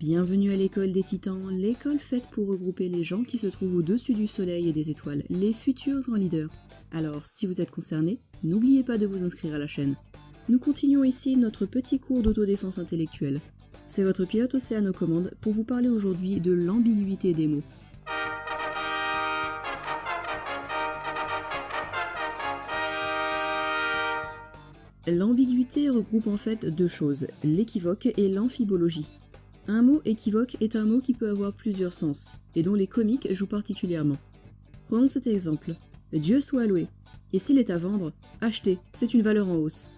Bienvenue à l'école des titans, l'école faite pour regrouper les gens qui se trouvent au-dessus du soleil et des étoiles, les futurs grands leaders. Alors, si vous êtes concerné, n'oubliez pas de vous inscrire à la chaîne. Nous continuons ici notre petit cours d'autodéfense intellectuelle. C'est votre pilote Océane aux commandes pour vous parler aujourd'hui de l'ambiguïté des mots. L'ambiguïté regroupe en fait deux choses, l'équivoque et l'amphibologie. Un mot équivoque est un mot qui peut avoir plusieurs sens, et dont les comiques jouent particulièrement. Prenons cet exemple. Dieu soit loué. Et s'il est à vendre, achetez, c'est une valeur en hausse.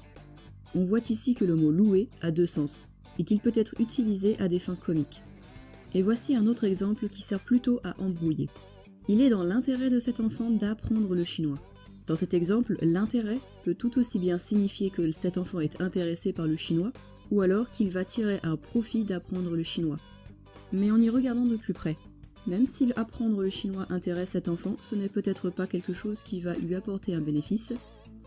On voit ici que le mot louer a deux sens, et qu'il peut être utilisé à des fins comiques. Et voici un autre exemple qui sert plutôt à embrouiller. Il est dans l'intérêt de cet enfant d'apprendre le chinois. Dans cet exemple, l'intérêt peut tout aussi bien signifier que cet enfant est intéressé par le chinois, ou alors qu'il va tirer un profit d'apprendre le chinois. Mais en y regardant de plus près, même si apprendre le chinois intéresse cet enfant, ce n'est peut-être pas quelque chose qui va lui apporter un bénéfice,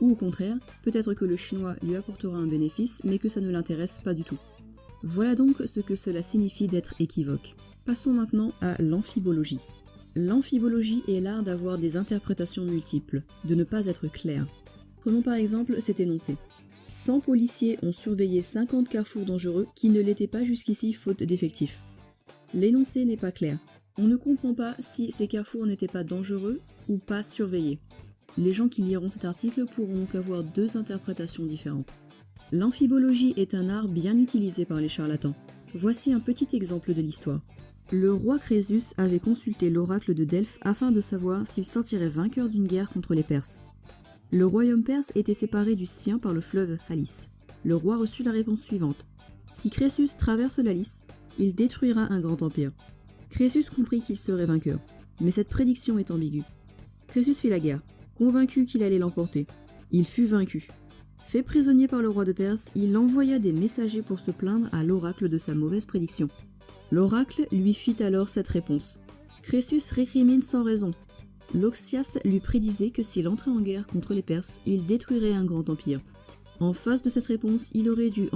ou au contraire, peut-être que le chinois lui apportera un bénéfice, mais que ça ne l'intéresse pas du tout. Voilà donc ce que cela signifie d'être équivoque. Passons maintenant à l'amphibologie. L'amphibologie est l'art d'avoir des interprétations multiples, de ne pas être clair. Prenons par exemple cet énoncé. 100 policiers ont surveillé 50 carrefours dangereux qui ne l'étaient pas jusqu'ici faute d'effectifs. L'énoncé n'est pas clair. On ne comprend pas si ces carrefours n'étaient pas dangereux ou pas surveillés. Les gens qui liront cet article pourront donc avoir deux interprétations différentes. L'amphibologie est un art bien utilisé par les charlatans. Voici un petit exemple de l'histoire. Le roi Crésus avait consulté l'oracle de Delphes afin de savoir s'il sortirait vainqueur d'une guerre contre les Perses. Le royaume perse était séparé du sien par le fleuve Halis. Le roi reçut la réponse suivante. Si Crésus traverse la Lys, il détruira un grand empire. Crésus comprit qu'il serait vainqueur, mais cette prédiction est ambiguë. Crésus fit la guerre, convaincu qu'il allait l'emporter. Il fut vaincu. Fait prisonnier par le roi de Perse, il envoya des messagers pour se plaindre à l'oracle de sa mauvaise prédiction. L'oracle lui fit alors cette réponse. Crésus récrimine sans raison. L'Oxias lui prédisait que s'il entrait en guerre contre les Perses, il détruirait un grand empire. En face de cette réponse, il aurait dû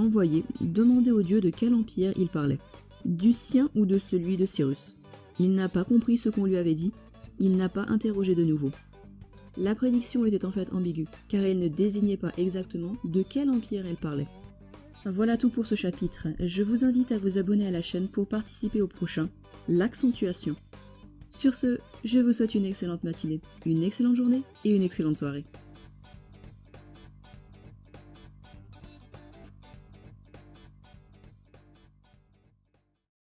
demander au dieu de quel empire il parlait, du sien ou de celui de Cyrus. Il n'a pas compris ce qu'on lui avait dit, il n'a pas interrogé de nouveau. La prédiction était en fait ambiguë, car elle ne désignait pas exactement de quel empire elle parlait. Voilà tout pour ce chapitre, je vous invite à vous abonner à la chaîne pour participer au prochain, l'accentuation. Sur ce, je vous souhaite une excellente matinée, une excellente journée et une excellente soirée.